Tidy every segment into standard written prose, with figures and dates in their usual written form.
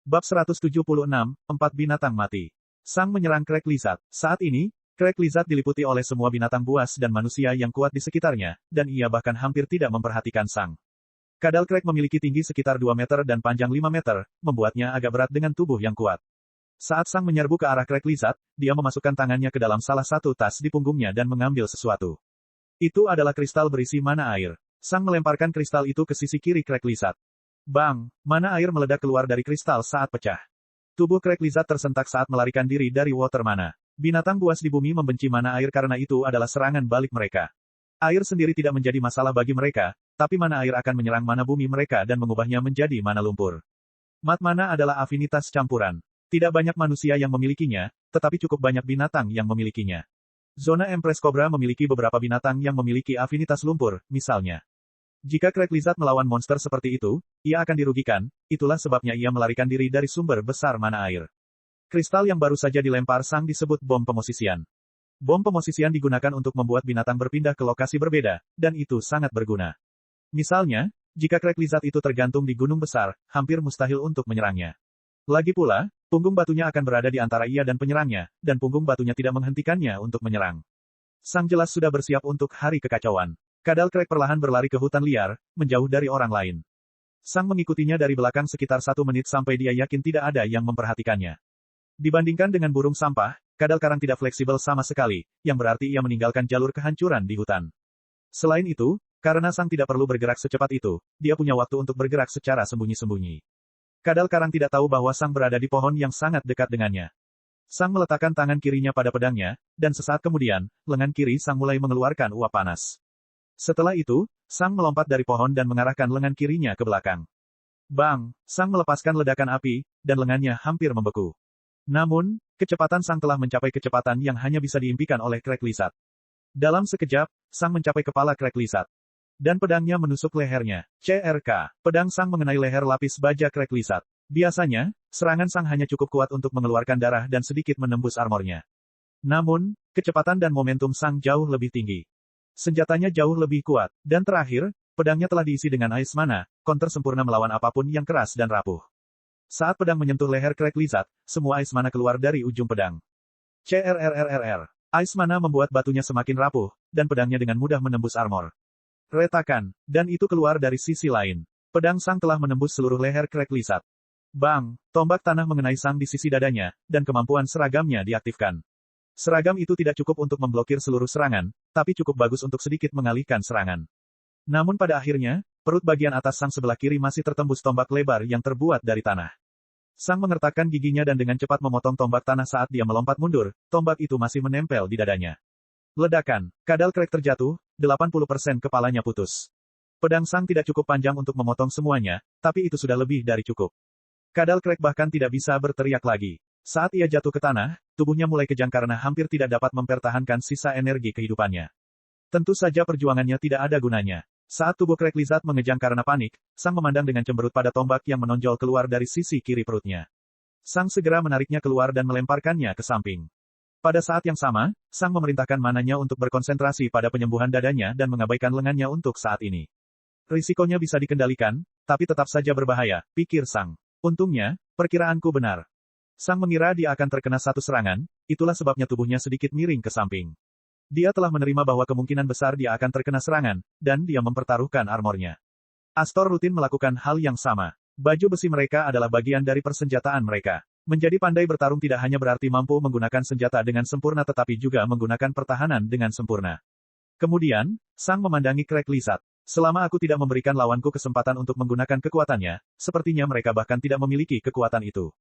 Bab 176, Empat Binatang Mati. Sang menyerang Crack Lizard. Saat ini, Crack Lizard diliputi oleh semua binatang buas dan manusia yang kuat di sekitarnya, dan ia bahkan hampir tidak memperhatikan Sang. Kadal Crack memiliki tinggi sekitar 2 meter dan panjang 5 meter, membuatnya agak berat dengan tubuh yang kuat. Saat Sang menyerbu ke arah Crack Lizard, dia memasukkan tangannya ke dalam salah satu tas di punggungnya dan mengambil sesuatu. Itu adalah kristal berisi mana air. Sang melemparkan kristal itu ke sisi kiri Crack Lizard. Bang! Mana air meledak keluar dari kristal saat pecah. Tubuh Crack Lizard tersentak saat melarikan diri dari water mana. Binatang buas di bumi membenci mana air karena itu adalah serangan balik mereka. Air sendiri tidak menjadi masalah bagi mereka, tapi mana air akan menyerang mana bumi mereka dan mengubahnya menjadi mana lumpur. Mat mana adalah afinitas campuran. Tidak banyak manusia yang memilikinya, tetapi cukup banyak binatang yang memilikinya. Zona Empress Cobra memiliki beberapa binatang yang memiliki afinitas lumpur, misalnya. Jika Crack Lizard melawan monster seperti itu, ia akan dirugikan, itulah sebabnya ia melarikan diri dari sumber besar mana air. Kristal yang baru saja dilempar Sang disebut bom pemosisian. Bom pemosisian digunakan untuk membuat binatang berpindah ke lokasi berbeda, dan itu sangat berguna. Misalnya, jika Crack Lizard itu tergantung di gunung besar, hampir mustahil untuk menyerangnya. Lagi pula, punggung batunya akan berada di antara ia dan penyerangnya, dan punggung batunya tidak menghentikannya untuk menyerang. Sang jelas sudah bersiap untuk hari kekacauan. Kadal Crack perlahan berlari ke hutan liar, menjauh dari orang lain. Sang mengikutinya dari belakang sekitar 1 menit sampai dia yakin tidak ada yang memperhatikannya. Dibandingkan dengan burung sampah, kadal karang tidak fleksibel sama sekali, yang berarti ia meninggalkan jalur kehancuran di hutan. Selain itu, karena Sang tidak perlu bergerak secepat itu, dia punya waktu untuk bergerak secara sembunyi-sembunyi. Kadal karang tidak tahu bahwa Sang berada di pohon yang sangat dekat dengannya. Sang meletakkan tangan kirinya pada pedangnya, dan sesaat kemudian, lengan kiri Sang mulai mengeluarkan uap panas. Setelah itu, Sang melompat dari pohon dan mengarahkan lengan kirinya ke belakang. Bang! Sang melepaskan ledakan api, dan lengannya hampir membeku. Namun, kecepatan Sang telah mencapai kecepatan yang hanya bisa diimpikan oleh Crack Lizard. Dalam sekejap, Sang mencapai kepala Crack Lizard. Dan pedangnya menusuk lehernya. CRK. Pedang Sang mengenai leher lapis baja Crack Lizard. Biasanya, serangan Sang hanya cukup kuat untuk mengeluarkan darah dan sedikit menembus armornya. Namun, kecepatan dan momentum Sang jauh lebih tinggi. Senjatanya jauh lebih kuat, dan terakhir, pedangnya telah diisi dengan ais mana, counter sempurna melawan apapun yang keras dan rapuh. Saat pedang menyentuh leher Crack Lizard, semua ais mana keluar dari ujung pedang. CRRRRR. Ais mana membuat batunya semakin rapuh, dan pedangnya dengan mudah menembus armor. Retakan, dan itu keluar dari sisi lain. Pedang Sang telah menembus seluruh leher Crack Lizard. Bang! Tombak tanah mengenai Sang di sisi dadanya, dan kemampuan seragamnya diaktifkan. Seragam itu tidak cukup untuk memblokir seluruh serangan, tapi cukup bagus untuk sedikit mengalihkan serangan. Namun pada akhirnya, perut bagian atas Sang sebelah kiri masih tertembus tombak lebar yang terbuat dari tanah. Sang mengertakkan giginya dan dengan cepat memotong tombak tanah saat dia melompat mundur, tombak itu masih menempel di dadanya. Ledakan, kadal Crack terjatuh, 80% kepalanya putus. Pedang Sang tidak cukup panjang untuk memotong semuanya, tapi itu sudah lebih dari cukup. Kadal Crack bahkan tidak bisa berteriak lagi. Saat ia jatuh ke tanah, tubuhnya mulai kejang karena hampir tidak dapat mempertahankan sisa energi kehidupannya. Tentu saja perjuangannya tidak ada gunanya. Saat tubuh Crack Lizard mengejang karena panik, Sang memandang dengan cemberut pada tombak yang menonjol keluar dari sisi kiri perutnya. Sang segera menariknya keluar dan melemparkannya ke samping. Pada saat yang sama, Sang memerintahkan mananya untuk berkonsentrasi pada penyembuhan dadanya dan mengabaikan lengannya untuk saat ini. Risikonya bisa dikendalikan, tapi tetap saja berbahaya, pikir Sang. Untungnya, perkiraanku benar. Sang mengira dia akan terkena satu serangan, itulah sebabnya tubuhnya sedikit miring ke samping. Dia telah menerima bahwa kemungkinan besar dia akan terkena serangan, dan dia mempertaruhkan armornya. Astor rutin melakukan hal yang sama. Baju besi mereka adalah bagian dari persenjataan mereka. Menjadi pandai bertarung tidak hanya berarti mampu menggunakan senjata dengan sempurna tetapi juga menggunakan pertahanan dengan sempurna. Kemudian, Sang memandangi Crack Lizard. Selama aku tidak memberikan lawanku kesempatan untuk menggunakan kekuatannya, sepertinya mereka bahkan tidak memiliki kekuatan itu.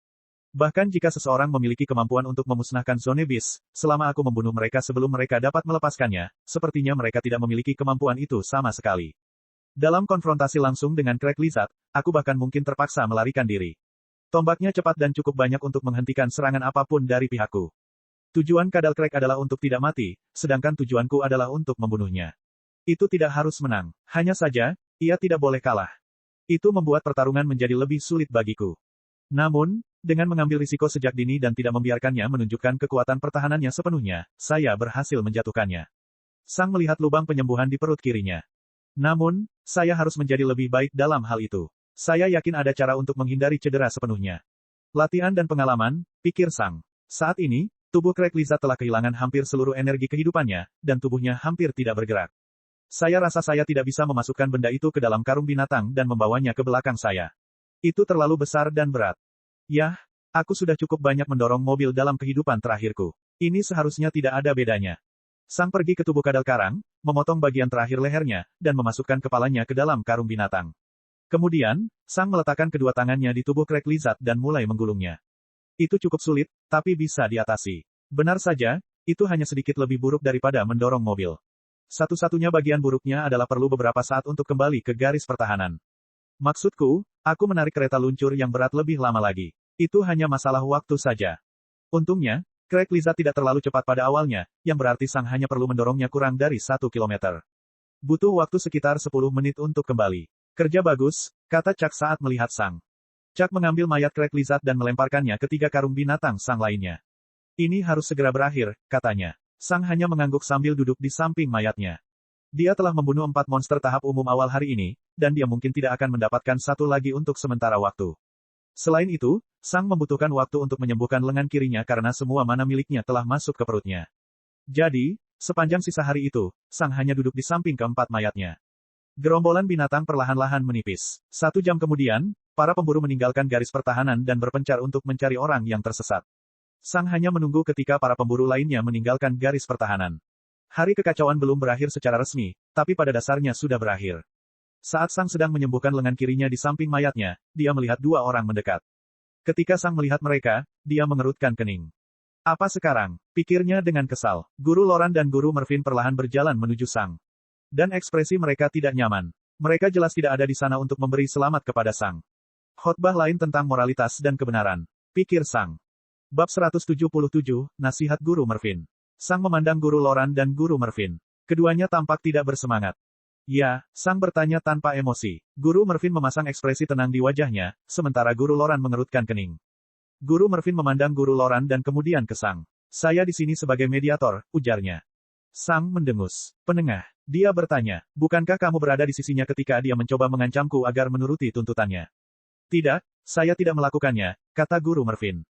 Bahkan jika seseorang memiliki kemampuan untuk memusnahkan Zone Beast, selama aku membunuh mereka sebelum mereka dapat melepaskannya, sepertinya mereka tidak memiliki kemampuan itu sama sekali. Dalam konfrontasi langsung dengan Crack Lizard, aku bahkan mungkin terpaksa melarikan diri. Tombaknya cepat dan cukup banyak untuk menghentikan serangan apapun dari pihakku. Tujuan kadal Crack adalah untuk tidak mati, sedangkan tujuanku adalah untuk membunuhnya. Itu tidak harus menang, hanya saja, ia tidak boleh kalah. Itu membuat pertarungan menjadi lebih sulit bagiku. Namun, dengan mengambil risiko sejak dini dan tidak membiarkannya menunjukkan kekuatan pertahanannya sepenuhnya, saya berhasil menjatuhkannya. Sang melihat lubang penyembuhan di perut kirinya. Namun, saya harus menjadi lebih baik dalam hal itu. Saya yakin ada cara untuk menghindari cedera sepenuhnya. Latihan dan pengalaman, pikir Sang. Saat ini, tubuh Craig Lizard telah kehilangan hampir seluruh energi kehidupannya, dan tubuhnya hampir tidak bergerak. Saya rasa saya tidak bisa memasukkan benda itu ke dalam karung binatang dan membawanya ke belakang saya. Itu terlalu besar dan berat. Yah, aku sudah cukup banyak mendorong mobil dalam kehidupan terakhirku. Ini seharusnya tidak ada bedanya. Sang pergi ke tubuh kadal karang, memotong bagian terakhir lehernya, dan memasukkan kepalanya ke dalam karung binatang. Kemudian, Sang meletakkan kedua tangannya di tubuh Craig Lizard dan mulai menggulungnya. Itu cukup sulit, tapi bisa diatasi. Benar saja, itu hanya sedikit lebih buruk daripada mendorong mobil. Satu-satunya bagian buruknya adalah perlu beberapa saat untuk kembali ke garis pertahanan. Maksudku, aku menarik kereta luncur yang berat lebih lama lagi. Itu hanya masalah waktu saja. Untungnya, Craig Lizard tidak terlalu cepat pada awalnya, yang berarti Sang hanya perlu mendorongnya kurang dari 1 kilometer. Butuh waktu sekitar 10 menit untuk kembali. Kerja bagus, kata Chuck saat melihat Sang. Chuck mengambil mayat Craig Lizard dan melemparkannya ke 3 karung binatang Sang lainnya. Ini harus segera berakhir, katanya. Sang hanya mengangguk sambil duduk di samping mayatnya. Dia telah membunuh 4 monster tahap umum awal hari ini, dan dia mungkin tidak akan mendapatkan satu lagi untuk sementara waktu. Selain itu, Sang membutuhkan waktu untuk menyembuhkan lengan kirinya karena semua mana miliknya telah masuk ke perutnya. Jadi, sepanjang sisa hari itu, Sang hanya duduk di samping keempat mayatnya. Gerombolan binatang perlahan-lahan menipis. 1 jam kemudian, para pemburu meninggalkan garis pertahanan dan berpencar untuk mencari orang yang tersesat. Sang hanya menunggu ketika para pemburu lainnya meninggalkan garis pertahanan. Hari kekacauan belum berakhir secara resmi, tapi pada dasarnya sudah berakhir. Saat Sang sedang menyembuhkan lengan kirinya di samping mayatnya, dia melihat 2 orang mendekat. Ketika Sang melihat mereka, dia mengerutkan kening. Apa sekarang? Pikirnya dengan kesal. Guru Loran dan Guru Mervin perlahan berjalan menuju Sang. Dan ekspresi mereka tidak nyaman. Mereka jelas tidak ada di sana untuk memberi selamat kepada Sang. Khotbah lain tentang moralitas dan kebenaran. Pikir Sang. Bab 177, Nasihat Guru Mervin. Sang memandang Guru Loran dan Guru Mervin. Keduanya tampak tidak bersemangat. Ya, Sang bertanya tanpa emosi. Guru Mervin memasang ekspresi tenang di wajahnya, sementara Guru Loran mengerutkan kening. Guru Mervin memandang Guru Loran dan kemudian ke Sang. Saya di sini sebagai mediator, ujarnya. Sang mendengus. Penengah. Dia bertanya, bukankah kamu berada di sisinya ketika dia mencoba mengancamku agar menuruti tuntutannya? Tidak, saya tidak melakukannya, kata Guru Mervin.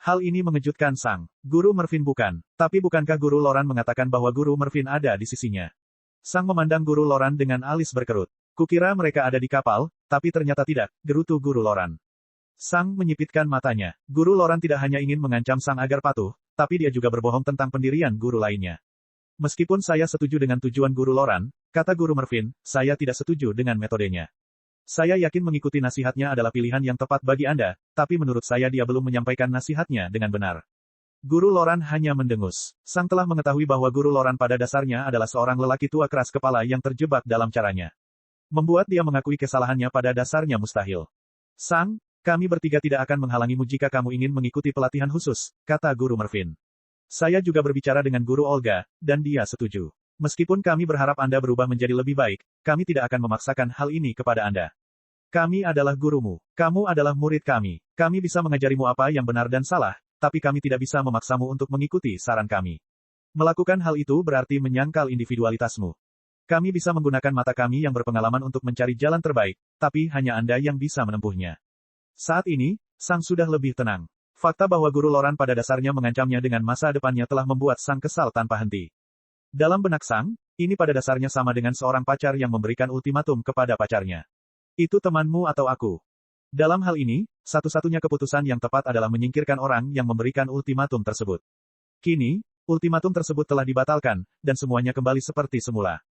Hal ini mengejutkan Sang. Guru Mervin bukan. Tapi bukankah Guru Loran mengatakan bahwa Guru Mervin ada di sisinya? Sang memandang Guru Loran dengan alis berkerut. Kukira mereka ada di kapal, tapi ternyata tidak, gerutu Guru Loran. Sang menyipitkan matanya. Guru Loran tidak hanya ingin mengancam Sang agar patuh, tapi dia juga berbohong tentang pendirian guru lainnya. Meskipun saya setuju dengan tujuan Guru Loran, kata Guru Mervin, saya tidak setuju dengan metodenya. Saya yakin mengikuti nasihatnya adalah pilihan yang tepat bagi Anda, tapi menurut saya dia belum menyampaikan nasihatnya dengan benar. Guru Loran hanya mendengus. Sang telah mengetahui bahwa Guru Loran pada dasarnya adalah seorang lelaki tua keras kepala yang terjebak dalam caranya. Membuat dia mengakui kesalahannya pada dasarnya mustahil. Sang, kami bertiga tidak akan menghalangimu jika kamu ingin mengikuti pelatihan khusus, kata Guru Mervin. Saya juga berbicara dengan Guru Olga, dan dia setuju. Meskipun kami berharap Anda berubah menjadi lebih baik, kami tidak akan memaksakan hal ini kepada Anda. Kami adalah gurumu. Kamu adalah murid kami. Kami bisa mengajarimu apa yang benar dan salah, tapi kami tidak bisa memaksamu untuk mengikuti saran kami. Melakukan hal itu berarti menyangkal individualitasmu. Kami bisa menggunakan mata kami yang berpengalaman untuk mencari jalan terbaik, tapi hanya Anda yang bisa menempuhnya. Saat ini, Sang sudah lebih tenang. Fakta bahwa Guru Loran pada dasarnya mengancamnya dengan masa depannya telah membuat Sang kesal tanpa henti. Dalam benak Sang, ini pada dasarnya sama dengan seorang pacar yang memberikan ultimatum kepada pacarnya. Itu temanmu atau aku? Dalam hal ini, satu-satunya keputusan yang tepat adalah menyingkirkan orang yang memberikan ultimatum tersebut. Kini, ultimatum tersebut telah dibatalkan, dan semuanya kembali seperti semula.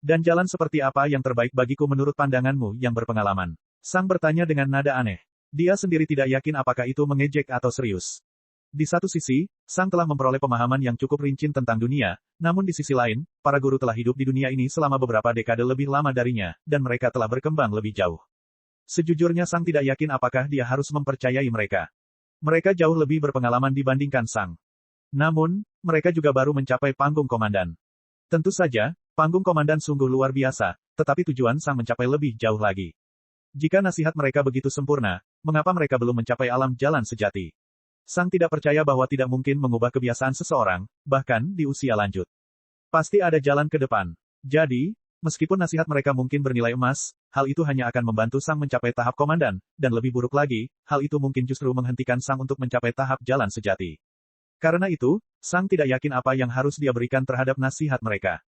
Dan jalan seperti apa yang terbaik bagiku menurut pandanganmu yang berpengalaman? Sang bertanya dengan nada aneh. Dia sendiri tidak yakin apakah itu mengejek atau serius. Di satu sisi, Sang telah memperoleh pemahaman yang cukup rinci tentang dunia, namun di sisi lain, para guru telah hidup di dunia ini selama beberapa dekade lebih lama darinya, dan mereka telah berkembang lebih jauh. Sejujurnya Sang tidak yakin apakah dia harus mempercayai mereka. Mereka jauh lebih berpengalaman dibandingkan Sang. Namun, mereka juga baru mencapai panggung komandan. Tentu saja, panggung komandan sungguh luar biasa, tetapi tujuan Sang mencapai lebih jauh lagi. Jika nasihat mereka begitu sempurna, mengapa mereka belum mencapai alam jalan sejati? Sang tidak percaya bahwa tidak mungkin mengubah kebiasaan seseorang, bahkan di usia lanjut. Pasti ada jalan ke depan. Jadi, Meskipun nasihat mereka mungkin bernilai emas, hal itu hanya akan membantu Sang mencapai tahap komandan, dan lebih buruk lagi, hal itu mungkin justru menghentikan Sang untuk mencapai tahap jalan sejati. Karena itu, Sang tidak yakin apa yang harus dia berikan terhadap nasihat mereka.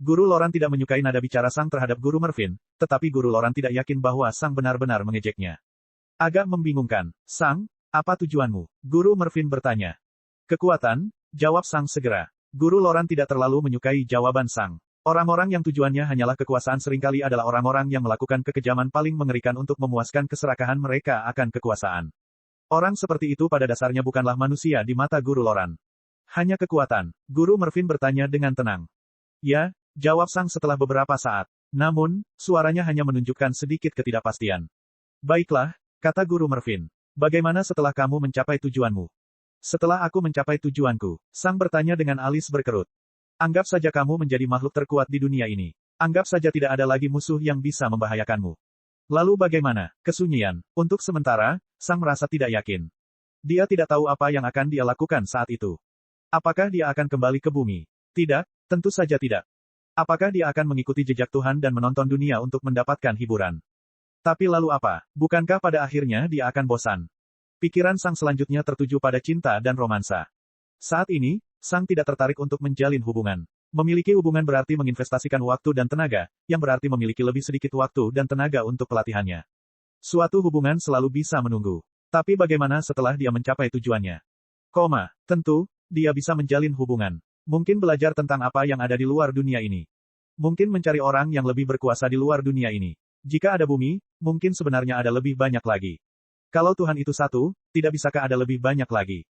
Guru Loran tidak menyukai nada bicara Sang terhadap Guru Mervin, tetapi Guru Loran tidak yakin bahwa Sang benar-benar mengejeknya. Agak membingungkan. Sang, apa tujuanmu? Guru Mervin bertanya. Kekuatan, jawab Sang segera. Guru Loran tidak terlalu menyukai jawaban Sang. Orang-orang yang tujuannya hanyalah kekuasaan seringkali adalah orang-orang yang melakukan kekejaman paling mengerikan untuk memuaskan keserakahan mereka akan kekuasaan. Orang seperti itu pada dasarnya bukanlah manusia di mata Guru Loran. Hanya kekuatan. Guru Mervin bertanya dengan tenang. Ya, jawab Sang setelah beberapa saat. Namun, suaranya hanya menunjukkan sedikit ketidakpastian. Baiklah, kata Guru Mervin. Bagaimana setelah kamu mencapai tujuanmu? Setelah aku mencapai tujuanku, Sang bertanya dengan alis berkerut. Anggap saja kamu menjadi makhluk terkuat di dunia ini. Anggap saja tidak ada lagi musuh yang bisa membahayakanmu. Lalu bagaimana? Kesunyian. Untuk sementara, Sang merasa tidak yakin. Dia tidak tahu apa yang akan dia lakukan saat itu. Apakah dia akan kembali ke bumi? Tidak, tentu saja tidak. Apakah dia akan mengikuti jejak Tuhan dan menonton dunia untuk mendapatkan hiburan? Tapi lalu apa? Bukankah pada akhirnya dia akan bosan? Pikiran Sang selanjutnya tertuju pada cinta dan romansa. Saat ini, Sang tidak tertarik untuk menjalin hubungan. Memiliki hubungan berarti menginvestasikan waktu dan tenaga, yang berarti memiliki lebih sedikit waktu dan tenaga untuk pelatihannya. Suatu hubungan selalu bisa menunggu. Tapi bagaimana setelah dia mencapai tujuannya? Tentu, dia bisa menjalin hubungan. Mungkin belajar tentang apa yang ada di luar dunia ini. Mungkin mencari orang yang lebih berkuasa di luar dunia ini. Jika ada bumi, mungkin sebenarnya ada lebih banyak lagi. Kalau Tuhan itu satu, tidak bisakah ada lebih banyak lagi?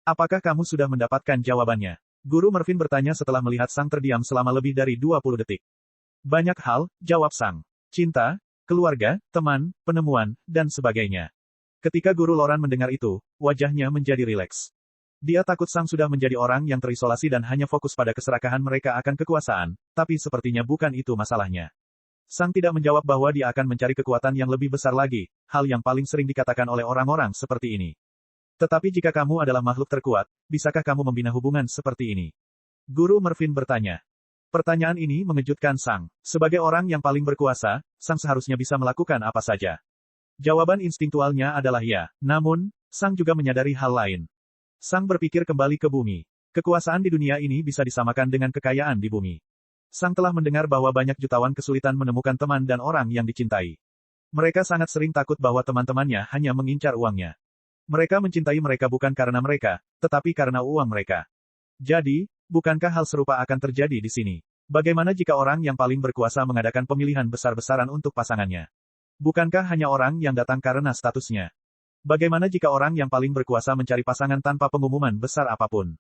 Apakah kamu sudah mendapatkan jawabannya? Guru Mervin bertanya setelah melihat Sang terdiam selama lebih dari 20 detik. Banyak hal, jawab Sang. Cinta, keluarga, teman, penemuan, dan sebagainya. Ketika Guru Loran mendengar itu, wajahnya menjadi rileks. Dia takut Sang sudah menjadi orang yang terisolasi dan hanya fokus pada keserakahan mereka akan kekuasaan, tapi sepertinya bukan itu masalahnya. Sang tidak menjawab bahwa dia akan mencari kekuatan yang lebih besar lagi, hal yang paling sering dikatakan oleh orang-orang seperti ini. Tetapi jika kamu adalah makhluk terkuat, bisakah kamu membina hubungan seperti ini? Guru Mervin bertanya. Pertanyaan ini mengejutkan Sang. Sebagai orang yang paling berkuasa, Sang seharusnya bisa melakukan apa saja. Jawaban instingtualnya adalah ya. Namun, Sang juga menyadari hal lain. Sang berpikir kembali ke bumi. Kekuasaan di dunia ini bisa disamakan dengan kekayaan di bumi. Sang telah mendengar bahwa banyak jutawan kesulitan menemukan teman dan orang yang dicintai. Mereka sangat sering takut bahwa teman-temannya hanya mengincar uangnya. Mereka mencintai mereka bukan karena mereka, tetapi karena uang mereka. Jadi, bukankah hal serupa akan terjadi di sini? Bagaimana jika orang yang paling berkuasa mengadakan pemilihan besar-besaran untuk pasangannya? Bukankah hanya orang yang datang karena statusnya? Bagaimana jika orang yang paling berkuasa mencari pasangan tanpa pengumuman besar apapun?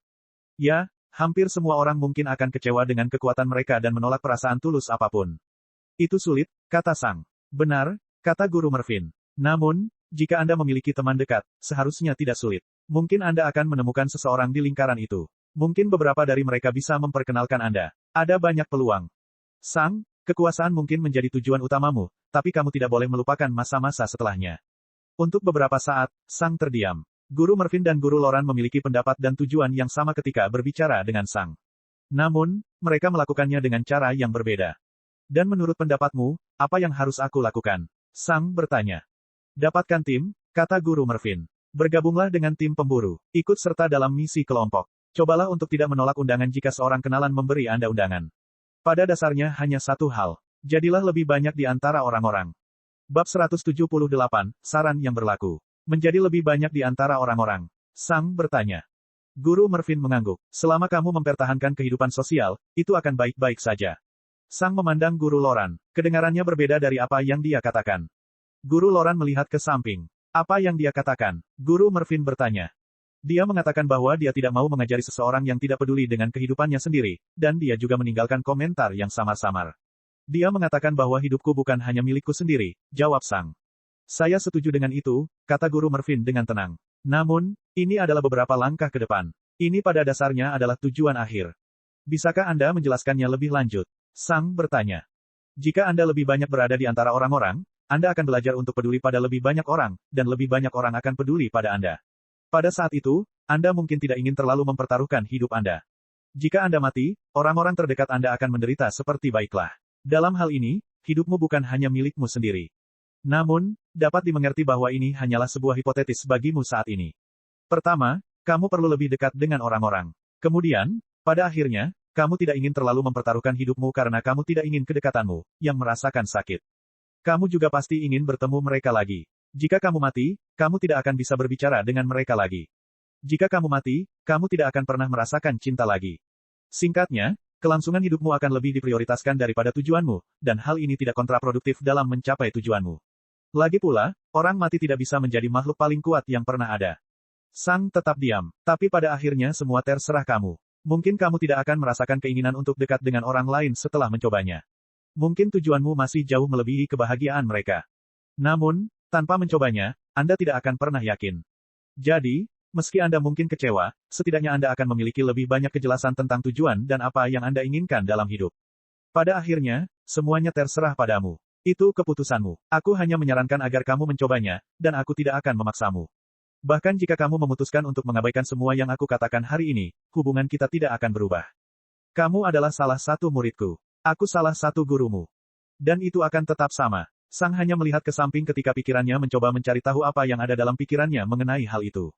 Ya, hampir semua orang mungkin akan kecewa dengan kekuatan mereka dan menolak perasaan tulus apapun. Itu sulit, kata Sang. Benar, kata Guru Mervin. Namun, jika Anda memiliki teman dekat, seharusnya tidak sulit. Mungkin Anda akan menemukan seseorang di lingkaran itu. Mungkin beberapa dari mereka bisa memperkenalkan Anda. Ada banyak peluang. Sang, kekuasaan mungkin menjadi tujuan utamamu, tapi kamu tidak boleh melupakan masa-masa setelahnya. Untuk beberapa saat, Sang terdiam. Guru Mervin dan Guru Loran memiliki pendapat dan tujuan yang sama ketika berbicara dengan Sang. Namun, mereka melakukannya dengan cara yang berbeda. Dan menurut pendapatmu, apa yang harus aku lakukan? Sang bertanya. Dapatkan tim, kata Guru Mervin. Bergabunglah dengan tim pemburu. Ikut serta dalam misi kelompok. Cobalah untuk tidak menolak undangan jika seorang kenalan memberi Anda undangan. Pada dasarnya hanya satu hal. Jadilah lebih banyak di antara orang-orang. Bab 178, Saran yang berlaku. Menjadi lebih banyak di antara orang-orang. Sang bertanya. Guru Mervin mengangguk. Selama kamu mempertahankan kehidupan sosial, itu akan baik-baik saja. Sang memandang Guru Loran. Kedengarannya berbeda dari apa yang dia katakan. Guru Loran melihat ke samping. Apa yang dia katakan? Guru Mervin bertanya. Dia mengatakan bahwa dia tidak mau mengajari seseorang yang tidak peduli dengan kehidupannya sendiri, dan dia juga meninggalkan komentar yang samar-samar. Dia mengatakan bahwa hidupku bukan hanya milikku sendiri, jawab Sang. Saya setuju dengan itu, kata Guru Mervin dengan tenang. Namun, ini adalah beberapa langkah ke depan. Ini pada dasarnya adalah tujuan akhir. Bisakah Anda menjelaskannya lebih lanjut? Sang bertanya. Jika Anda lebih banyak berada di antara orang-orang, Anda akan belajar untuk peduli pada lebih banyak orang, dan lebih banyak orang akan peduli pada Anda. Pada saat itu, Anda mungkin tidak ingin terlalu mempertaruhkan hidup Anda. Jika Anda mati, orang-orang terdekat Anda akan menderita seperti baiklah. Dalam hal ini, hidupmu bukan hanya milikmu sendiri. Namun, dapat dimengerti bahwa ini hanyalah sebuah hipotetis bagimu saat ini. Pertama, kamu perlu lebih dekat dengan orang-orang. Kemudian, pada akhirnya, kamu tidak ingin terlalu mempertaruhkan hidupmu karena kamu tidak ingin kedekatanmu, yang merasakan sakit. Kamu juga pasti ingin bertemu mereka lagi. Jika kamu mati, kamu tidak akan bisa berbicara dengan mereka lagi. Jika kamu mati, kamu tidak akan pernah merasakan cinta lagi. Singkatnya, kelangsungan hidupmu akan lebih diprioritaskan daripada tujuanmu, dan hal ini tidak kontraproduktif dalam mencapai tujuanmu. Lagi pula, orang mati tidak bisa menjadi makhluk paling kuat yang pernah ada. Sang tetap diam, tapi pada akhirnya semua terserah kamu. Mungkin kamu tidak akan merasakan keinginan untuk dekat dengan orang lain setelah mencobanya. Mungkin tujuanmu masih jauh melebihi kebahagiaan mereka. Namun, tanpa mencobanya, Anda tidak akan pernah yakin. Jadi, meski Anda mungkin kecewa, setidaknya Anda akan memiliki lebih banyak kejelasan tentang tujuan dan apa yang Anda inginkan dalam hidup. Pada akhirnya, semuanya terserah padamu. Itu keputusanmu. Aku hanya menyarankan agar kamu mencobanya, dan aku tidak akan memaksamu. Bahkan jika kamu memutuskan untuk mengabaikan semua yang aku katakan hari ini, hubungan kita tidak akan berubah. Kamu adalah salah satu muridku. Aku salah satu gurumu. Dan itu akan tetap sama. Sang hanya melihat ke samping ketika pikirannya mencoba mencari tahu apa yang ada dalam pikirannya mengenai hal itu.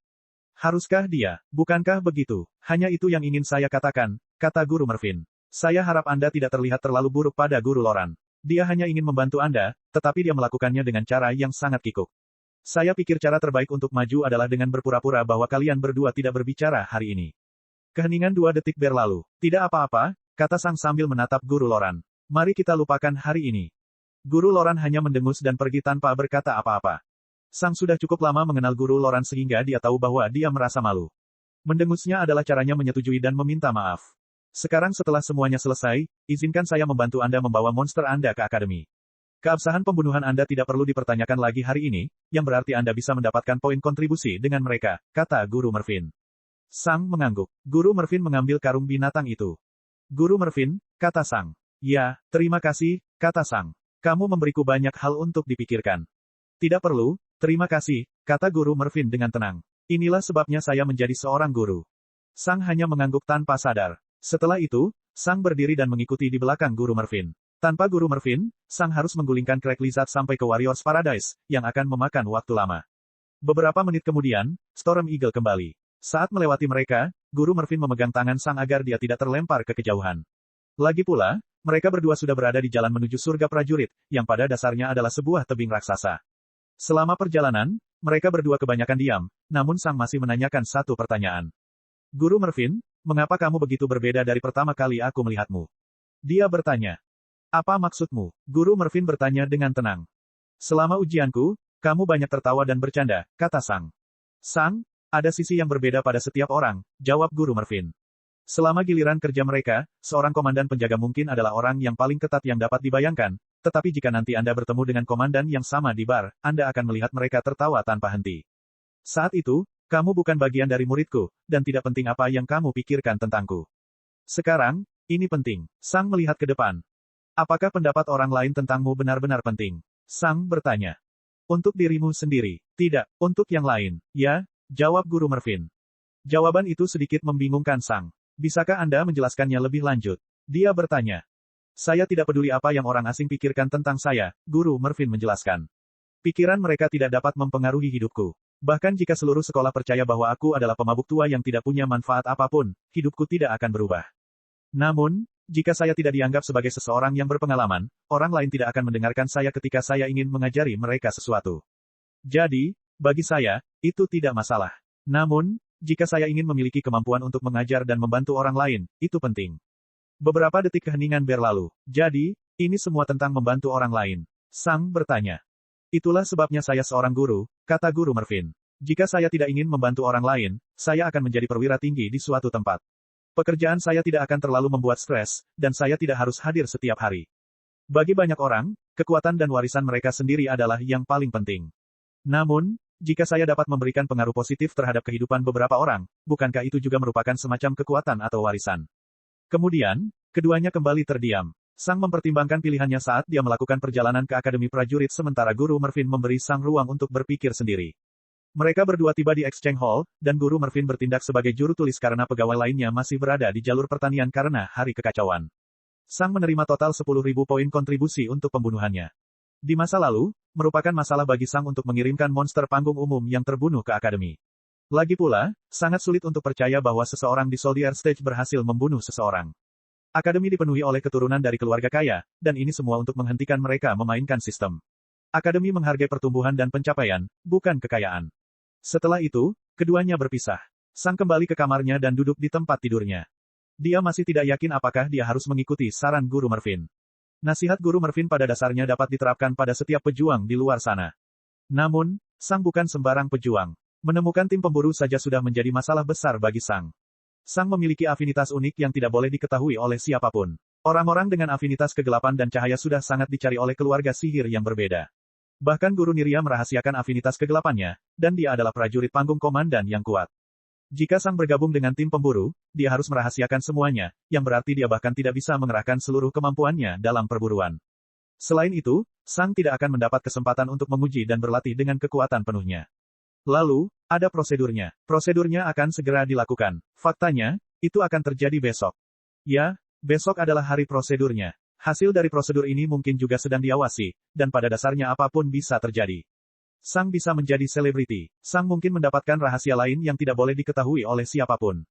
Haruskah dia? Bukankah begitu? Hanya itu yang ingin saya katakan, kata Guru Mervin. Saya harap Anda tidak terlihat terlalu buruk pada Guru Loran. Dia hanya ingin membantu Anda, tetapi dia melakukannya dengan cara yang sangat kikuk. Saya pikir cara terbaik untuk maju adalah dengan berpura-pura bahwa kalian berdua tidak berbicara hari ini. Keheningan 2 detik berlalu. Tidak apa-apa, kata Sang sambil menatap Guru Loran. Mari kita lupakan hari ini. Guru Loran hanya mendengus dan pergi tanpa berkata apa-apa. Sang sudah cukup lama mengenal Guru Loran sehingga dia tahu bahwa dia merasa malu. Mendengusnya adalah caranya menyetujui dan meminta maaf. Sekarang setelah semuanya selesai, izinkan saya membantu Anda membawa monster Anda ke akademi. Keabsahan pembunuhan Anda tidak perlu dipertanyakan lagi hari ini, yang berarti Anda bisa mendapatkan poin kontribusi dengan mereka, kata Guru Mervin. Sang mengangguk. Guru Mervin mengambil karung binatang itu. Guru Mervin, kata Sang. Ya, terima kasih, kata Sang. Kamu memberiku banyak hal untuk dipikirkan. Tidak perlu, terima kasih, kata Guru Mervin dengan tenang. Inilah sebabnya saya menjadi seorang guru. Sang hanya mengangguk tanpa sadar. Setelah itu, Sang berdiri dan mengikuti di belakang Guru Mervin. Tanpa Guru Mervin, Sang harus menggulingkan Crack Lizard sampai ke Warriors Paradise, yang akan memakan waktu lama. Beberapa menit kemudian, Storm Eagle kembali. Saat melewati mereka, Guru Mervin memegang tangan Sang agar dia tidak terlempar ke kejauhan. Lagi pula, mereka berdua sudah berada di jalan menuju surga prajurit, yang pada dasarnya adalah sebuah tebing raksasa. Selama perjalanan, mereka berdua kebanyakan diam, namun Sang masih menanyakan satu pertanyaan. Guru Mervin, mengapa kamu begitu berbeda dari pertama kali aku melihatmu? Dia bertanya. Apa maksudmu? Guru Mervin bertanya dengan tenang. Selama ujianku, kamu banyak tertawa dan bercanda, kata Sang. Sang, ada sisi yang berbeda pada setiap orang, jawab Guru Mervin. Selama giliran kerja mereka, seorang komandan penjaga mungkin adalah orang yang paling ketat yang dapat dibayangkan, tetapi jika nanti Anda bertemu dengan komandan yang sama di bar, Anda akan melihat mereka tertawa tanpa henti. Saat itu, kamu bukan bagian dari muridku, dan tidak penting apa yang kamu pikirkan tentangku. Sekarang, ini penting. Sang melihat ke depan. Apakah pendapat orang lain tentangmu benar-benar penting? Sang bertanya. Untuk dirimu sendiri. Tidak, untuk yang lain. Ya, jawab Guru Mervin. Jawaban itu sedikit membingungkan Sang. Bisakah Anda menjelaskannya lebih lanjut? Dia bertanya. Saya tidak peduli apa yang orang asing pikirkan tentang saya, Guru Mervin menjelaskan. Pikiran mereka tidak dapat mempengaruhi hidupku. Bahkan jika seluruh sekolah percaya bahwa aku adalah pemabuk tua yang tidak punya manfaat apapun, hidupku tidak akan berubah. Namun, jika saya tidak dianggap sebagai seseorang yang berpengalaman, orang lain tidak akan mendengarkan saya ketika saya ingin mengajari mereka sesuatu. Jadi, bagi saya, itu tidak masalah. Namun, jika saya ingin memiliki kemampuan untuk mengajar dan membantu orang lain, itu penting. Beberapa detik keheningan berlalu. Jadi, ini semua tentang membantu orang lain. Sang bertanya. Itulah sebabnya saya seorang guru, kata Guru Mervin. Jika saya tidak ingin membantu orang lain, saya akan menjadi perwira tinggi di suatu tempat. Pekerjaan saya tidak akan terlalu membuat stres, dan saya tidak harus hadir setiap hari. Bagi banyak orang, kekuatan dan warisan mereka sendiri adalah yang paling penting. Namun, jika saya dapat memberikan pengaruh positif terhadap kehidupan beberapa orang, bukankah itu juga merupakan semacam kekuatan atau warisan? Kemudian, keduanya kembali terdiam. Sang mempertimbangkan pilihannya saat dia melakukan perjalanan ke Akademi Prajurit sementara Guru Mervin memberi Sang ruang untuk berpikir sendiri. Mereka berdua tiba di Exchange Hall, dan Guru Mervin bertindak sebagai juru tulis karena pegawai lainnya masih berada di jalur pertanian karena hari kekacauan. Sang menerima total 10.000 poin kontribusi untuk pembunuhannya. Di masa lalu, merupakan masalah bagi Sang untuk mengirimkan monster panggung umum yang terbunuh ke akademi. Lagi pula, sangat sulit untuk percaya bahwa seseorang di Soldier Stage berhasil membunuh seseorang. Akademi dipenuhi oleh keturunan dari keluarga kaya, dan ini semua untuk menghentikan mereka memainkan sistem. Akademi menghargai pertumbuhan dan pencapaian, bukan kekayaan. Setelah itu, keduanya berpisah. Sang kembali ke kamarnya dan duduk di tempat tidurnya. Dia masih tidak yakin apakah dia harus mengikuti saran Guru Mervin. Nasihat Guru Mervin pada dasarnya dapat diterapkan pada setiap pejuang di luar sana. Namun, Sang bukan sembarang pejuang. Menemukan tim pemburu saja sudah menjadi masalah besar bagi Sang. Sang memiliki afinitas unik yang tidak boleh diketahui oleh siapapun. Orang-orang dengan afinitas kegelapan dan cahaya sudah sangat dicari oleh keluarga sihir yang berbeda. Bahkan Guru Niria merahasiakan afinitas kegelapannya, dan dia adalah prajurit panggung komandan yang kuat. Jika Sang bergabung dengan tim pemburu, dia harus merahasiakan semuanya, yang berarti dia bahkan tidak bisa mengerahkan seluruh kemampuannya dalam perburuan. Selain itu, Sang tidak akan mendapat kesempatan untuk menguji dan berlatih dengan kekuatan penuhnya. Lalu, ada prosedurnya. Prosedurnya akan segera dilakukan. Faktanya, itu akan terjadi besok. Ya, besok adalah hari prosedurnya. Hasil dari prosedur ini mungkin juga sedang diawasi, dan pada dasarnya apapun bisa terjadi. Sang bisa menjadi selebriti. Sang mungkin mendapatkan rahasia lain yang tidak boleh diketahui oleh siapapun.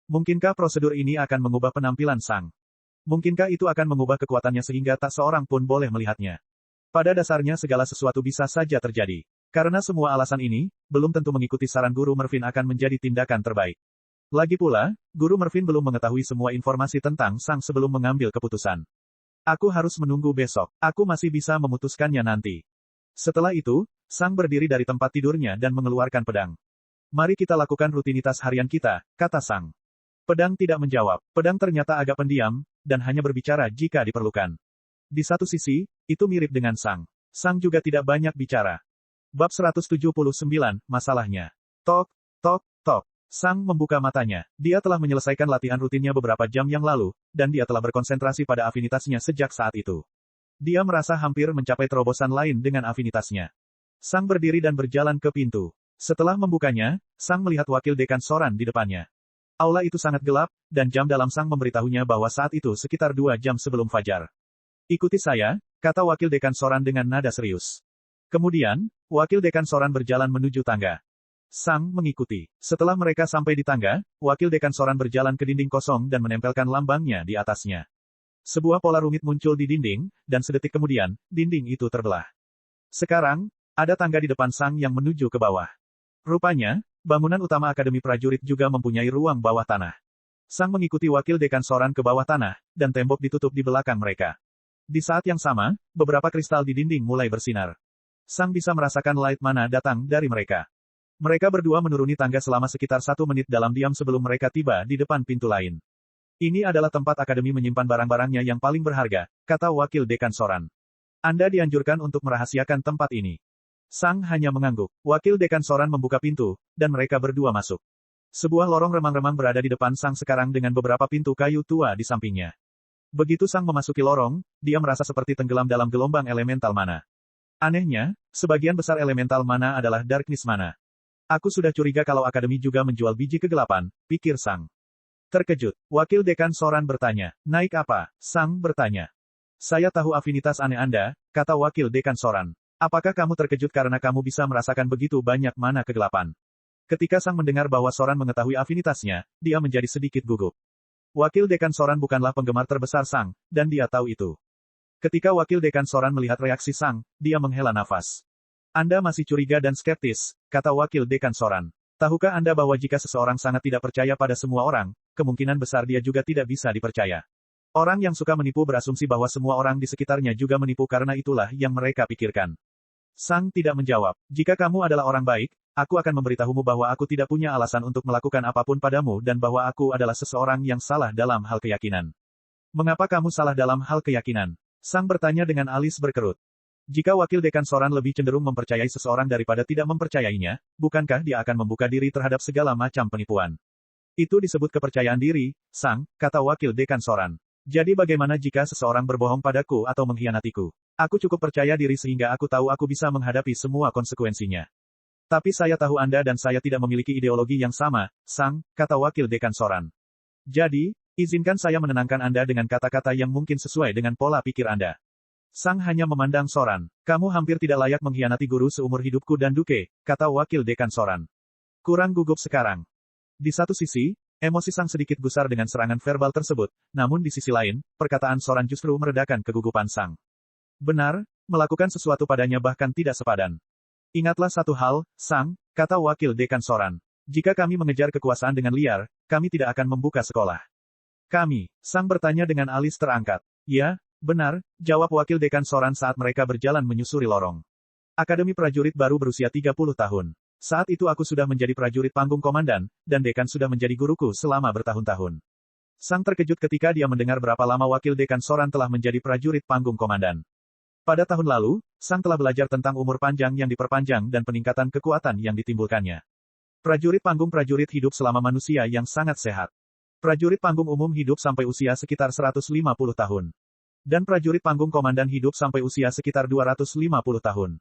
Mungkinkah prosedur ini akan mengubah penampilan Sang? Mungkinkah itu akan mengubah kekuatannya sehingga tak seorang pun boleh melihatnya? Pada dasarnya segala sesuatu bisa saja terjadi. Karena semua alasan ini, belum tentu mengikuti saran Guru Mervin akan menjadi tindakan terbaik. Lagi pula, Guru Mervin belum mengetahui semua informasi tentang Sang sebelum mengambil keputusan. Aku harus menunggu besok. Aku masih bisa memutuskannya nanti. Setelah itu, Sang berdiri dari tempat tidurnya dan mengeluarkan pedang. Mari kita lakukan rutinitas harian kita, kata Sang. Pedang tidak menjawab. Pedang ternyata agak pendiam, dan hanya berbicara jika diperlukan. Di satu sisi, itu mirip dengan Sang. Sang juga tidak banyak bicara. Bab 179, masalahnya. Tok, tok, tok. Sang membuka matanya. Dia telah menyelesaikan latihan rutinnya beberapa jam yang lalu, dan dia telah berkonsentrasi pada afinitasnya sejak saat itu. Dia merasa hampir mencapai terobosan lain dengan afinitasnya. Sang berdiri dan berjalan ke pintu. Setelah membukanya, Sang melihat wakil dekan Soran di depannya. Aula itu sangat gelap, dan jam dalam Sang memberitahunya bahwa saat itu sekitar 2 jam sebelum fajar. Ikuti saya, kata wakil dekan Soran dengan nada serius. Kemudian, wakil dekan Soran berjalan menuju tangga. Sang mengikuti. Setelah mereka sampai di tangga, wakil dekan Soran berjalan ke dinding kosong dan menempelkan lambangnya di atasnya. Sebuah pola rumit muncul di dinding, dan sedetik kemudian, dinding itu terbelah. Sekarang, ada tangga di depan Sang yang menuju ke bawah. Rupanya, bangunan utama Akademi Prajurit juga mempunyai ruang bawah tanah. Sang mengikuti wakil dekan Soran ke bawah tanah, dan tembok ditutup di belakang mereka. Di saat yang sama, beberapa kristal di dinding mulai bersinar. Sang bisa merasakan light mana datang dari mereka. Mereka berdua menuruni tangga selama sekitar 1 menit dalam diam sebelum mereka tiba di depan pintu lain. Ini adalah tempat Akademi menyimpan barang-barangnya yang paling berharga, kata wakil dekan Soran. Anda dianjurkan untuk merahasiakan tempat ini. Sang hanya mengangguk. Wakil dekan Soran membuka pintu, dan mereka berdua masuk. Sebuah lorong remang-remang berada di depan Sang sekarang dengan beberapa pintu kayu tua di sampingnya. Begitu Sang memasuki lorong, dia merasa seperti tenggelam dalam gelombang elemental mana. Anehnya, sebagian besar elemental mana adalah darkness mana. Aku sudah curiga kalau Akademi juga menjual biji kegelapan, pikir Sang. Terkejut, wakil dekan Soran bertanya, naik apa? Sang bertanya. Saya tahu afinitas aneh Anda, kata wakil dekan Soran. Apakah kamu terkejut karena kamu bisa merasakan begitu banyak mana kegelapan? Ketika Sang mendengar bahwa Soran mengetahui afinitasnya, dia menjadi sedikit gugup. Wakil dekan Soran bukanlah penggemar terbesar Sang, dan dia tahu itu. Ketika wakil dekan Soran melihat reaksi Sang, dia menghela nafas. Anda masih curiga dan skeptis, kata wakil dekan Soran. Tahukah Anda bahwa jika seseorang sangat tidak percaya pada semua orang, kemungkinan besar dia juga tidak bisa dipercaya. Orang yang suka menipu berasumsi bahwa semua orang di sekitarnya juga menipu karena itulah yang mereka pikirkan. Sang tidak menjawab. Jika kamu adalah orang baik, aku akan memberitahumu bahwa aku tidak punya alasan untuk melakukan apapun padamu dan bahwa aku adalah seseorang yang salah dalam hal keyakinan. Mengapa kamu salah dalam hal keyakinan? Sang bertanya dengan alis berkerut. Jika wakil dekan Soran lebih cenderung mempercayai seseorang daripada tidak mempercayainya, bukankah dia akan membuka diri terhadap segala macam penipuan? Itu disebut kepercayaan diri, Sang, kata wakil dekan Soran. Jadi bagaimana jika seseorang berbohong padaku atau mengkhianatiku? Aku cukup percaya diri sehingga aku tahu aku bisa menghadapi semua konsekuensinya. Tapi saya tahu Anda dan saya tidak memiliki ideologi yang sama, Sang, kata wakil dekan Soran. Jadi, Izinkan saya menenangkan Anda dengan kata-kata yang mungkin sesuai dengan pola pikir Anda. Sang hanya memandang Soran. Kamu hampir tidak layak mengkhianati guru seumur hidupku dan Duke, kata wakil dekan Soran. Kurang gugup sekarang. Di satu sisi, emosi Sang sedikit gusar dengan serangan verbal tersebut, namun di sisi lain, perkataan Soran justru meredakan kegugupan Sang. Benar, melakukan sesuatu padanya bahkan tidak sepadan. Ingatlah satu hal, Sang, kata wakil dekan Soran. Jika kami mengejar kekuasaan dengan liar, kami tidak akan membuka sekolah. Kami, Sang bertanya dengan alis terangkat. Ya, benar, jawab wakil dekan Soran saat mereka berjalan menyusuri lorong. Akademi prajurit baru berusia 30 tahun. Saat itu aku sudah menjadi prajurit panggung komandan, dan dekan sudah menjadi guruku selama bertahun-tahun. Sang terkejut ketika dia mendengar berapa lama wakil dekan Soran telah menjadi prajurit panggung komandan. Pada tahun lalu, Sang telah belajar tentang umur panjang yang diperpanjang dan peningkatan kekuatan yang ditimbulkannya. Prajurit panggung prajurit hidup selama manusia yang sangat sehat. Prajurit panggung umum hidup sampai usia sekitar 150 tahun. Dan prajurit panggung komandan hidup sampai usia sekitar 250 tahun.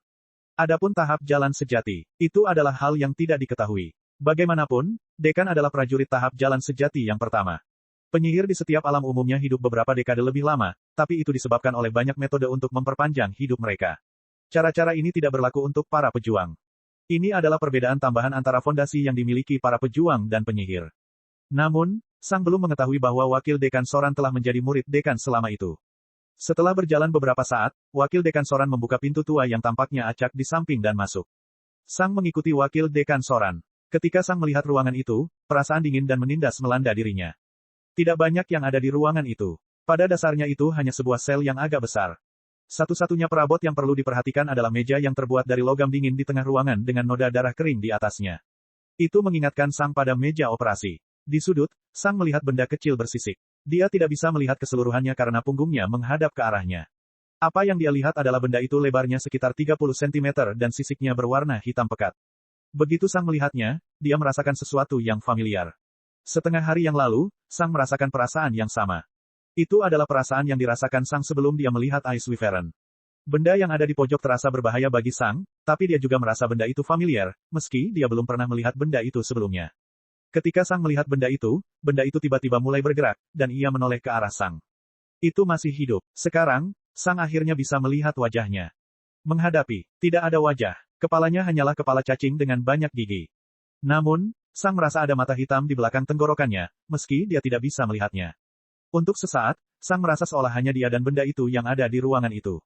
Adapun tahap jalan sejati, itu adalah hal yang tidak diketahui. Bagaimanapun, dekan adalah prajurit tahap jalan sejati yang pertama. Penyihir di setiap alam umumnya hidup beberapa dekade lebih lama, tapi itu disebabkan oleh banyak metode untuk memperpanjang hidup mereka. Cara-cara ini tidak berlaku untuk para pejuang. Ini adalah perbedaan tambahan antara fondasi yang dimiliki para pejuang dan penyihir. Namun, Sang belum mengetahui bahwa wakil dekan Soran telah menjadi murid dekan selama itu. Setelah berjalan beberapa saat, wakil dekan Soran membuka pintu tua yang tampaknya acak di samping dan masuk. Sang mengikuti wakil dekan Soran. Ketika Sang melihat ruangan itu, perasaan dingin dan menindas melanda dirinya. Tidak banyak yang ada di ruangan itu. Pada dasarnya itu hanya sebuah sel yang agak besar. Satu-satunya perabot yang perlu diperhatikan adalah meja yang terbuat dari logam dingin di tengah ruangan dengan noda darah kering di atasnya. Itu mengingatkan Sang pada meja operasi. Di sudut, Sang melihat benda kecil bersisik. Dia tidak bisa melihat keseluruhannya karena punggungnya menghadap ke arahnya. Apa yang dia lihat adalah benda itu lebarnya sekitar 30 cm dan sisiknya berwarna hitam pekat. Begitu Sang melihatnya, dia merasakan sesuatu yang familiar. Setengah hari yang lalu, Sang merasakan perasaan yang sama. Itu adalah perasaan yang dirasakan Sang sebelum dia melihat Ice Wyvern. Benda yang ada di pojok terasa berbahaya bagi Sang, tapi dia juga merasa benda itu familiar, meski dia belum pernah melihat benda itu sebelumnya. Ketika Sang melihat benda itu tiba-tiba mulai bergerak, dan ia menoleh ke arah Sang. Itu masih hidup. Sekarang, Sang akhirnya bisa melihat wajahnya. Menghadapi, tidak ada wajah. Kepalanya hanyalah kepala cacing dengan banyak gigi. Namun, Sang merasa ada mata hitam di belakang tenggorokannya, meski dia tidak bisa melihatnya. Untuk sesaat, Sang merasa seolah hanya dia dan benda itu yang ada di ruangan itu.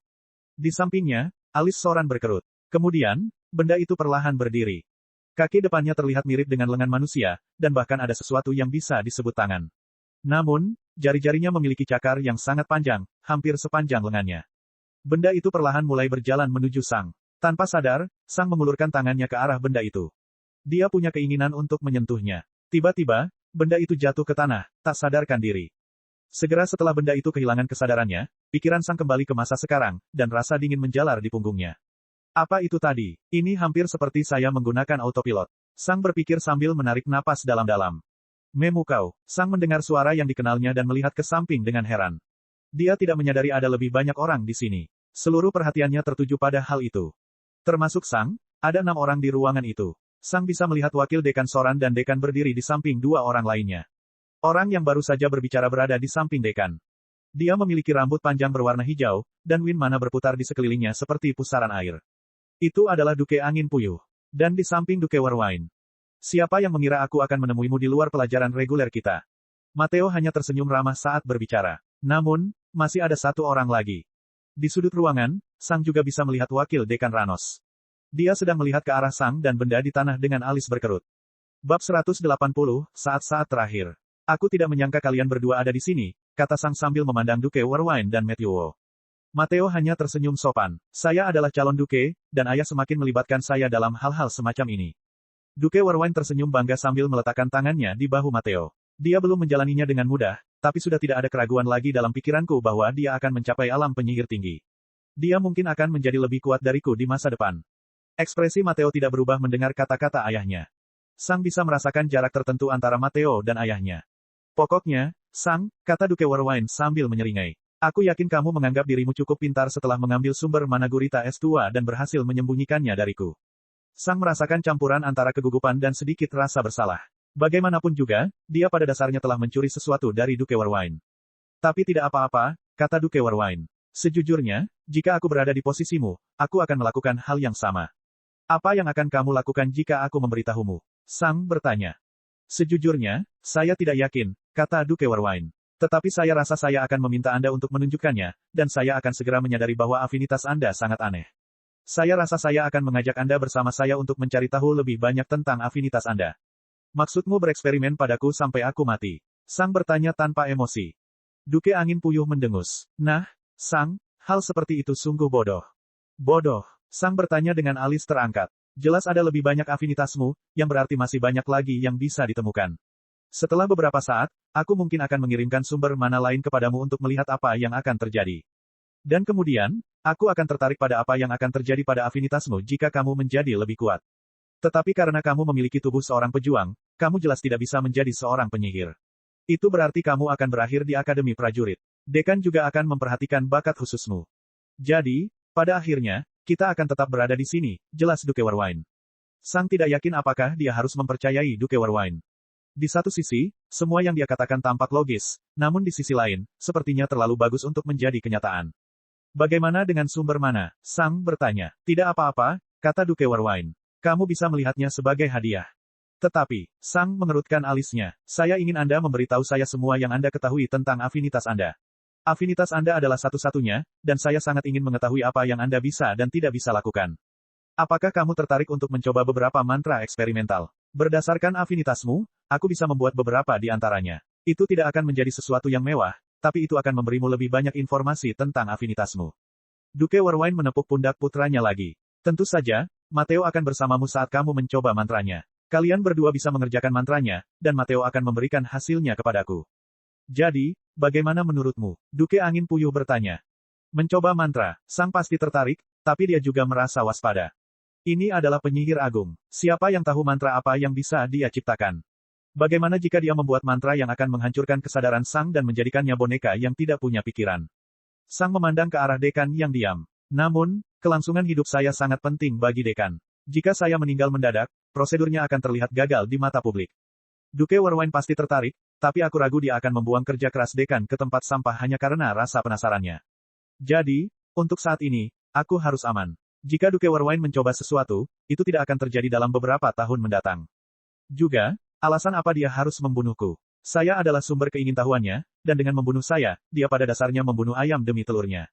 Di sampingnya, alis Soran berkerut. Kemudian, benda itu perlahan berdiri. Kaki depannya terlihat mirip dengan lengan manusia, dan bahkan ada sesuatu yang bisa disebut tangan. Namun, jari-jarinya memiliki cakar yang sangat panjang, hampir sepanjang lengannya. Benda itu perlahan mulai berjalan menuju Sang. Tanpa sadar, Sang mengulurkan tangannya ke arah benda itu. Dia punya keinginan untuk menyentuhnya. Tiba-tiba, benda itu jatuh ke tanah, tak sadarkan diri. Segera setelah benda itu kehilangan kesadarannya, pikiran Sang kembali ke masa sekarang, dan rasa dingin menjalar di punggungnya. Apa itu tadi? Ini hampir seperti saya menggunakan autopilot. Sang berpikir sambil menarik napas dalam-dalam. Memukau. Sang mendengar suara yang dikenalnya dan melihat ke samping dengan heran. Dia tidak menyadari ada lebih banyak orang di sini. Seluruh perhatiannya tertuju pada hal itu. Termasuk Sang, ada 6 orang di ruangan itu. Sang bisa melihat wakil dekan Soran dan dekan berdiri di samping 2 orang lainnya. Orang yang baru saja berbicara berada di samping dekan. Dia memiliki rambut panjang berwarna hijau, dan wind mana berputar di sekelilingnya seperti pusaran air. Itu adalah Duke Angin Puyuh. Dan di samping Duke Warwine. Siapa yang mengira aku akan menemuimu di luar pelajaran reguler kita? Mateo hanya tersenyum ramah saat berbicara. Namun, masih ada 1 orang lagi. Di sudut ruangan, Sang juga bisa melihat wakil dekan Ranos. Dia sedang melihat ke arah Sang dan benda di tanah dengan alis berkerut. Bab 180, saat-saat terakhir. Aku tidak menyangka kalian berdua ada di sini, kata Sang sambil memandang Duke Warwine dan Matthew. Mateo hanya tersenyum sopan. Saya adalah calon Duke, dan ayah semakin melibatkan saya dalam hal-hal semacam ini. Duke Warwine tersenyum bangga sambil meletakkan tangannya di bahu Mateo. Dia belum menjalaninya dengan mudah, tapi sudah tidak ada keraguan lagi dalam pikiranku bahwa dia akan mencapai alam penyihir tinggi. Dia mungkin akan menjadi lebih kuat dariku di masa depan. Ekspresi Mateo tidak berubah mendengar kata-kata ayahnya. Sang bisa merasakan jarak tertentu antara Mateo dan ayahnya. Pokoknya, Sang, kata Duke Warwine sambil menyeringai. Aku yakin kamu menganggap dirimu cukup pintar setelah mengambil sumber mana gurita S2 dan berhasil menyembunyikannya dariku. Sang merasakan campuran antara kegugupan dan sedikit rasa bersalah. Bagaimanapun juga, dia pada dasarnya telah mencuri sesuatu dari Duke Warwine. Tapi tidak apa-apa, kata Duke Warwine. Sejujurnya, jika aku berada di posisimu, aku akan melakukan hal yang sama. Apa yang akan kamu lakukan jika aku memberitahumu? Sang bertanya. Sejujurnya, saya tidak yakin, kata Duke Warwine. Tetapi saya rasa saya akan meminta Anda untuk menunjukkannya, dan saya akan segera menyadari bahwa afinitas Anda sangat aneh. Saya rasa saya akan mengajak Anda bersama saya untuk mencari tahu lebih banyak tentang afinitas Anda. Maksudmu bereksperimen padaku sampai aku mati? Sang bertanya tanpa emosi. Duke Angin Puyuh mendengus. Nah, Sang, hal seperti itu sungguh bodoh. Bodoh, Sang bertanya dengan alis terangkat. Jelas ada lebih banyak afinitasmu, yang berarti masih banyak lagi yang bisa ditemukan. Setelah beberapa saat, aku mungkin akan mengirimkan sumber mana lain kepadamu untuk melihat apa yang akan terjadi. Dan kemudian, aku akan tertarik pada apa yang akan terjadi pada afinitasmu jika kamu menjadi lebih kuat. Tetapi karena kamu memiliki tubuh seorang pejuang, kamu jelas tidak bisa menjadi seorang penyihir. Itu berarti kamu akan berakhir di Akademi Prajurit. Dekan juga akan memperhatikan bakat khususmu. Jadi, pada akhirnya, kita akan tetap berada di sini, jelas Duke Warwine. Sang tidak yakin apakah dia harus mempercayai Duke Warwine. Di satu sisi, semua yang dia katakan tampak logis, namun di sisi lain, sepertinya terlalu bagus untuk menjadi kenyataan. Bagaimana dengan sumber mana? Sang bertanya. Tidak apa-apa, kata Duke Warwine. Kamu bisa melihatnya sebagai hadiah. Tetapi, Sang mengerutkan alisnya. Saya ingin Anda memberitahu saya semua yang Anda ketahui tentang afinitas Anda. Afinitas Anda adalah satu-satunya, dan saya sangat ingin mengetahui apa yang Anda bisa dan tidak bisa lakukan. Apakah kamu tertarik untuk mencoba beberapa mantra eksperimental? Berdasarkan afinitasmu, aku bisa membuat beberapa di antaranya. Itu tidak akan menjadi sesuatu yang mewah, tapi itu akan memberimu lebih banyak informasi tentang afinitasmu. Duke Warwine menepuk pundak putranya lagi. Tentu saja, Mateo akan bersamamu saat kamu mencoba mantranya. Kalian berdua bisa mengerjakan mantranya, dan Mateo akan memberikan hasilnya kepadaku. Jadi, bagaimana menurutmu? Duke Angin Puyuh bertanya. Mencoba mantra, Sang pasti tertarik, tapi dia juga merasa waspada. Ini adalah penyihir agung. Siapa yang tahu mantra apa yang bisa dia ciptakan? Bagaimana jika dia membuat mantra yang akan menghancurkan kesadaran Sang dan menjadikannya boneka yang tidak punya pikiran? Sang memandang ke arah dekan yang diam. Namun, kelangsungan hidup saya sangat penting bagi dekan. Jika saya meninggal mendadak, prosedurnya akan terlihat gagal di mata publik. Duke Warwine pasti tertarik, tapi aku ragu dia akan membuang kerja keras dekan ke tempat sampah hanya karena rasa penasarannya. Jadi, untuk saat ini, aku harus aman. Jika Duke Warwine mencoba sesuatu, itu tidak akan terjadi dalam beberapa tahun mendatang. Juga, alasan apa dia harus membunuhku? Saya adalah sumber keingintahuannya, dan dengan membunuh saya, dia pada dasarnya membunuh ayam demi telurnya.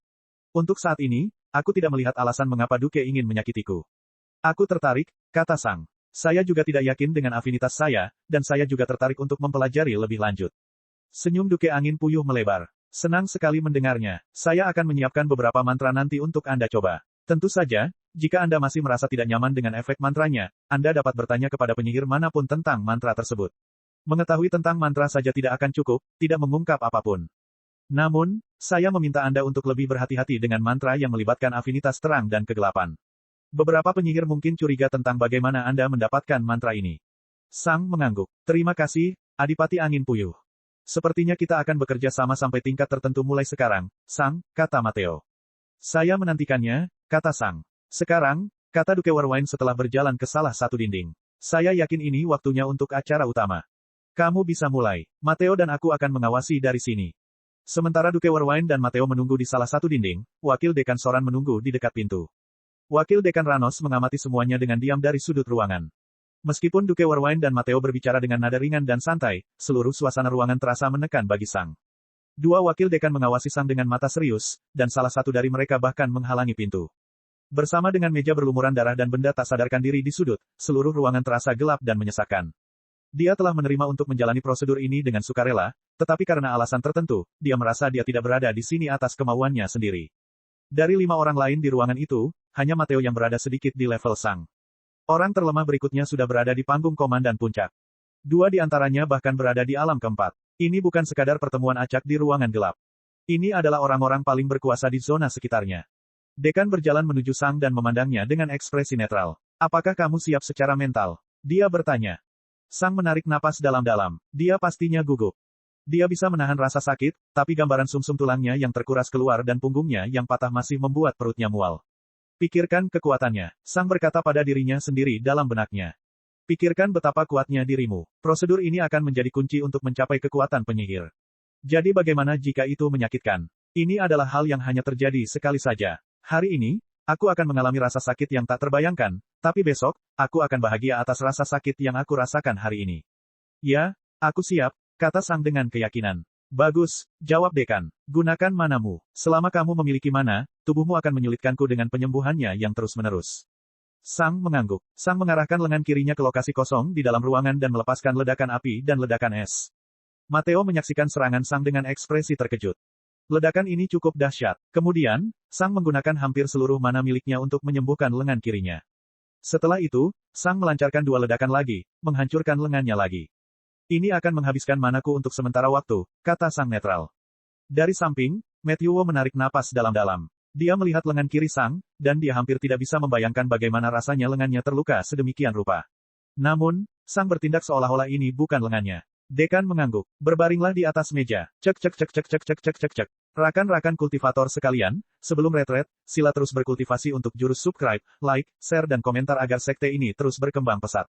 Untuk saat ini, aku tidak melihat alasan mengapa Duke ingin menyakitiku. Aku tertarik, kata Sang. Saya juga tidak yakin dengan afinitas saya, dan saya juga tertarik untuk mempelajari lebih lanjut. Senyum Duke Angin Puyuh melebar. Senang sekali mendengarnya. Saya akan menyiapkan beberapa mantra nanti untuk Anda coba. Tentu saja, jika Anda masih merasa tidak nyaman dengan efek mantranya, Anda dapat bertanya kepada penyihir manapun tentang mantra tersebut. Mengetahui tentang mantra saja tidak akan cukup, tidak mengungkap apapun. Namun, saya meminta Anda untuk lebih berhati-hati dengan mantra yang melibatkan afinitas terang dan kegelapan. Beberapa penyihir mungkin curiga tentang bagaimana Anda mendapatkan mantra ini. Sang mengangguk. Terima kasih, Adipati Angin Puyuh. Sepertinya kita akan bekerja sama sampai tingkat tertentu mulai sekarang, Sang, kata Mateo. Saya menantikannya, kata Sang. Sekarang, kata Duke Warwine setelah berjalan ke salah satu dinding. Saya yakin ini waktunya untuk acara utama. Kamu bisa mulai. Mateo dan aku akan mengawasi dari sini. Sementara Duke Warwine dan Mateo menunggu di salah satu dinding, Wakil Dekan Soran menunggu di dekat pintu. Wakil Dekan Ranos mengamati semuanya dengan diam dari sudut ruangan. Meskipun Duke Warwine dan Mateo berbicara dengan nada ringan dan santai, seluruh suasana ruangan terasa menekan bagi Sang. Dua wakil dekan mengawasi Sang dengan mata serius, dan salah satu dari mereka bahkan menghalangi pintu. Bersama dengan meja berlumuran darah dan benda tak sadarkan diri di sudut, seluruh ruangan terasa gelap dan menyesakan. Dia telah menerima untuk menjalani prosedur ini dengan sukarela, tetapi karena alasan tertentu, dia merasa dia tidak berada di sini atas kemauannya sendiri. Dari 5 orang lain di ruangan itu, hanya Mateo yang berada sedikit di level Sang. Orang terlemah berikutnya sudah berada di panggung komandan puncak. 2 di antaranya bahkan berada di alam keempat. Ini bukan sekadar pertemuan acak di ruangan gelap. Ini adalah orang-orang paling berkuasa di zona sekitarnya. Dekan berjalan menuju Sang dan memandangnya dengan ekspresi netral. Apakah kamu siap secara mental? Dia bertanya. Sang menarik napas dalam-dalam. Dia pastinya gugup. Dia bisa menahan rasa sakit, tapi gambaran sumsum tulangnya yang terkuras keluar dan punggungnya yang patah masih membuat perutnya mual. Pikirkan kekuatannya. Sang berkata pada dirinya sendiri dalam benaknya. Pikirkan betapa kuatnya dirimu. Prosedur ini akan menjadi kunci untuk mencapai kekuatan penyihir. Jadi bagaimana jika itu menyakitkan? Ini adalah hal yang hanya terjadi sekali saja. Hari ini, aku akan mengalami rasa sakit yang tak terbayangkan, tapi besok, aku akan bahagia atas rasa sakit yang aku rasakan hari ini. Ya, aku siap, kata Sang dengan keyakinan. Bagus, jawab dekan. Gunakan manamu. Selama kamu memiliki mana, tubuhmu akan menyulitkanku dengan penyembuhannya yang terus-menerus. Sang mengangguk. Sang mengarahkan lengan kirinya ke lokasi kosong di dalam ruangan dan melepaskan ledakan api dan ledakan es. Matteo menyaksikan serangan Sang dengan ekspresi terkejut. Ledakan ini cukup dahsyat. Kemudian, Sang menggunakan hampir seluruh mana miliknya untuk menyembuhkan lengan kirinya. Setelah itu, Sang melancarkan 2 ledakan lagi, menghancurkan lengannya lagi. Ini akan menghabiskan manaku untuk sementara waktu, kata Sang netral. Dari samping, Matthew Wu menarik napas dalam-dalam. Dia melihat lengan kiri Sang, dan dia hampir tidak bisa membayangkan bagaimana rasanya lengannya terluka sedemikian rupa. Namun, Sang bertindak seolah-olah ini bukan lengannya. Dekan mengangguk. Berbaringlah di atas meja. Cek cek cek cek cek cek cek cek cek. Rakan-rakan kultivator sekalian, sebelum retret, sila terus berkultivasi untuk jurus subscribe, like, share dan komentar agar sekte ini terus berkembang pesat.